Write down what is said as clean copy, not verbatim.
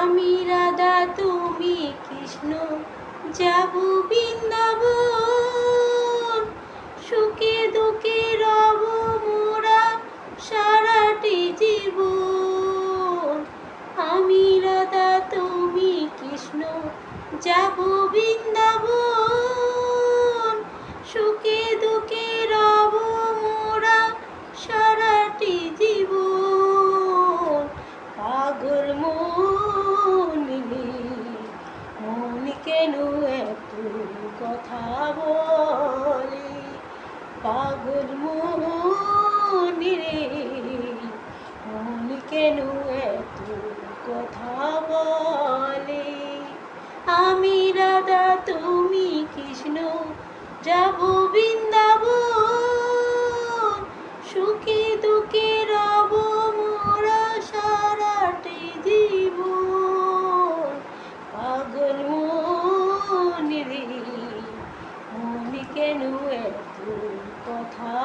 আমি রাধা তুমি কৃষ্ণ যাব বৃন্দাবন, সুখে দুঃখে রব মোরা সারাটি জীবন। আমি রাধা তুমি কৃষ্ণ যাব বৃন্দাবন, সুখে দুঃখে রব মোরা সারাটি জীবন। পাগল মন কেন এত কথা বলে, পাগল মন কেন এত কথা বলে। আমি রাধা তুমি কৃষ্ণ যাব বৃন্দাবন, সুখে দুঃখে রব মোরা সারাটি জীবন। পাগল মন কেন এত কথা